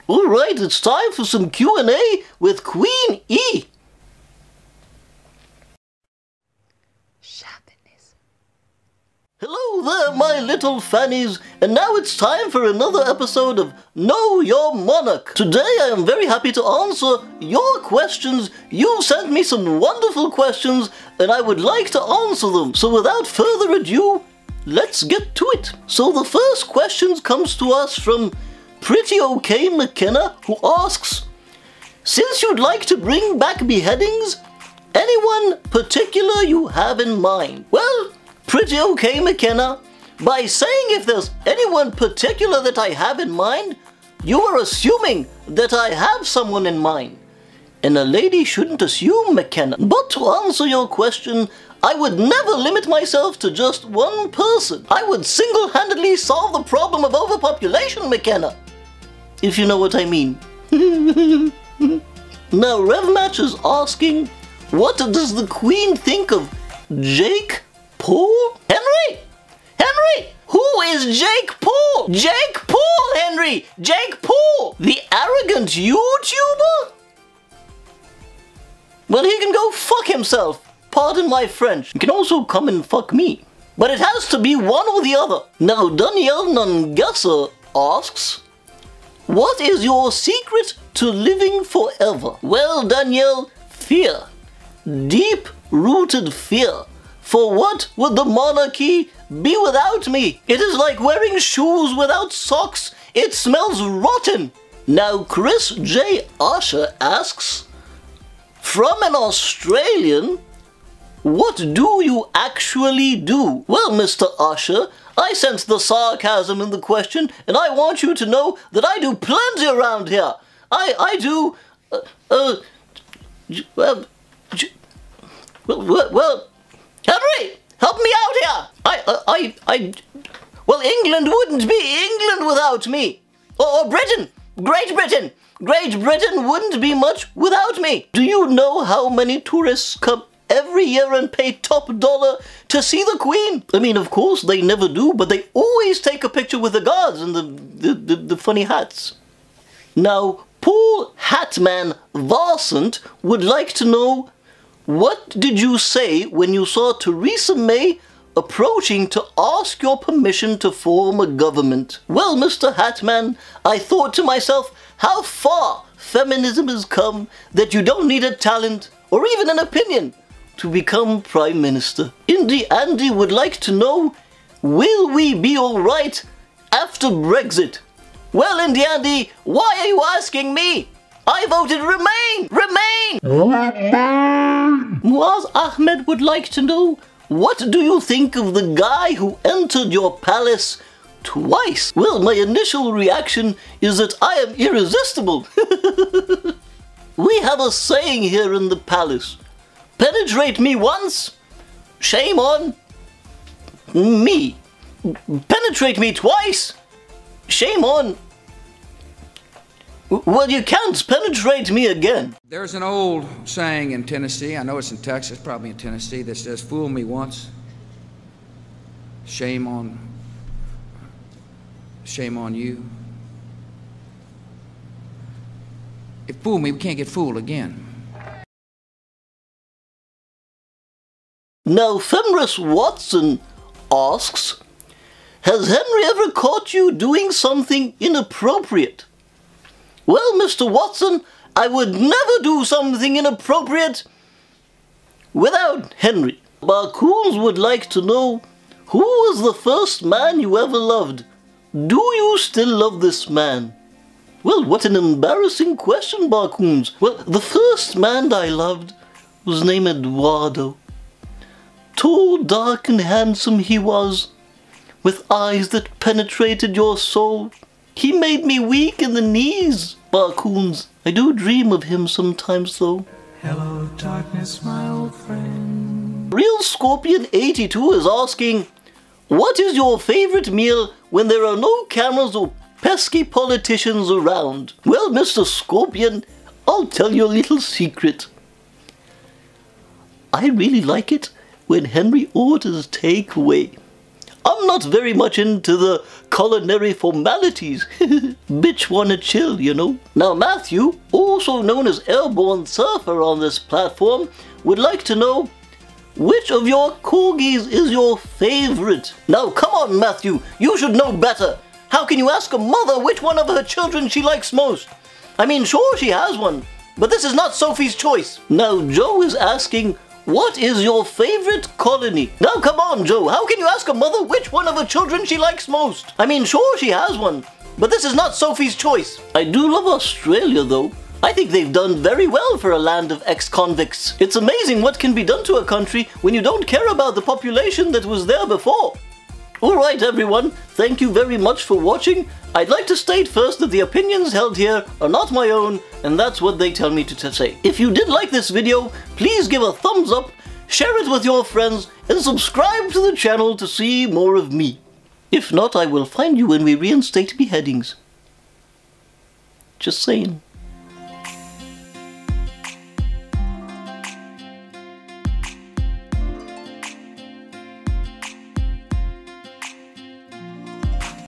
Alright, it's time for some Q&A with Queen E. Shavinism. Hello there, my little fannies, and now it's time for another episode of Know Your Monarch. Today I am very happy to answer your questions. You sent me some wonderful questions, and I would like to answer them. So without further ado, let's get to it. So the first question comes to us from Pretty OK McKenna, who asks, since you'd like to bring back beheadings, anyone particular you have in mind? Well, Pretty OK McKenna, by saying if there's anyone particular that I have in mind, you are assuming that I have someone in mind. And a lady shouldn't assume, McKenna. But to answer your question, I would never limit myself to just one person. I would single-handedly solve the problem of overpopulation, McKenna. If you know what I mean. Now, Revmatch is asking, what does the Queen think of Jake Paul? Henry! Henry! Who is Jake Paul? Jake Paul, Henry! Jake Paul! The arrogant YouTuber? Well, he can go fuck himself. Pardon my French. He can also come and fuck me. But it has to be one or the other. Now, Danielle Nungasa asks, what is your secret to living forever? Well, Danielle, fear. Deep-rooted fear. For what would the monarchy be without me? It is like wearing shoes without socks. It smells rotten. Now, Chris J. Usher asks, from an Australian, what do you actually do? Well, Mr. Usher, I sense the sarcasm in the question, and I want you to know that I do plenty around here. I do, well, Henry, help me out here. Well, England wouldn't be England without me. Or Britain, Great Britain. Great Britain wouldn't be much without me. Do you know how many tourists come every year and pay top dollar to see the Queen? I mean, of course, they never do, but they always take a picture with the guards and the funny hats. Now, Paul Hatman Varsant would like to know, what did you say when you saw Theresa May approaching to ask your permission to form a government? Well, Mr. Hatman, I thought to myself, how far feminism has come that you don't need a talent or even an opinion to become Prime Minister. Indy Andy would like to know, will we be alright after Brexit? Well, Indy Andy, why are you asking me? I voted Remain! Remain! Muaz Ahmed would like to know, what do you think of the guy who entered your palace twice? Well, my initial reaction is that I am irresistible. We have a saying here in the palace. Penetrate me once, shame on me. Penetrate me twice, shame on... Well, you can't penetrate me again. There's an old saying in Tennessee, I know it's in Texas, probably in Tennessee, that says, fool me once, shame on you. If fool me, we can't get fooled again. Now, Femrus Watson asks, has Henry ever caught you doing something inappropriate? Well, Mr. Watson, I would never do something inappropriate without Henry. Barcoons would like to know, who was the first man you ever loved? Do you still love this man? Well, what an embarrassing question, Barcoons. Well, the first man I loved was named Eduardo. Tall, dark and handsome he was, with eyes that penetrated your soul. He made me weak in the knees, Barcoons. I do dream of him sometimes, though. Hello, darkness, my old friend. Real Scorpion 82 is asking, what is your favorite meal when there are no cameras or pesky politicians around? Well, Mr. Scorpion, I'll tell you a little secret. I really like it when Henry orders takeaway. I'm not very much into the culinary formalities. Bitch wanna chill, you know. Now Matthew, also known as Airborne Surfer on this platform, would like to know, which of your corgis is your favorite? Now come on Matthew, you should know better. How can you ask a mother which one of her children she likes most? I mean, sure she has one, but this is not Sophie's choice. Now Joe is asking, what is your favorite colony? Now come on Joe, how can you ask a mother which one of her children she likes most? I mean, sure she has one, but this is not Sophie's choice. I do love Australia though. I think they've done very well for a land of ex-convicts. It's amazing what can be done to a country when you don't care about the population that was there before. Alright everyone, thank you very much for watching. I'd like to state first that the opinions held here are not my own, and that's what they tell me to say. If you did like this video, please give a thumbs up, share it with your friends, and subscribe to the channel to see more of me. If not, I will find you when we reinstate beheadings. Just saying.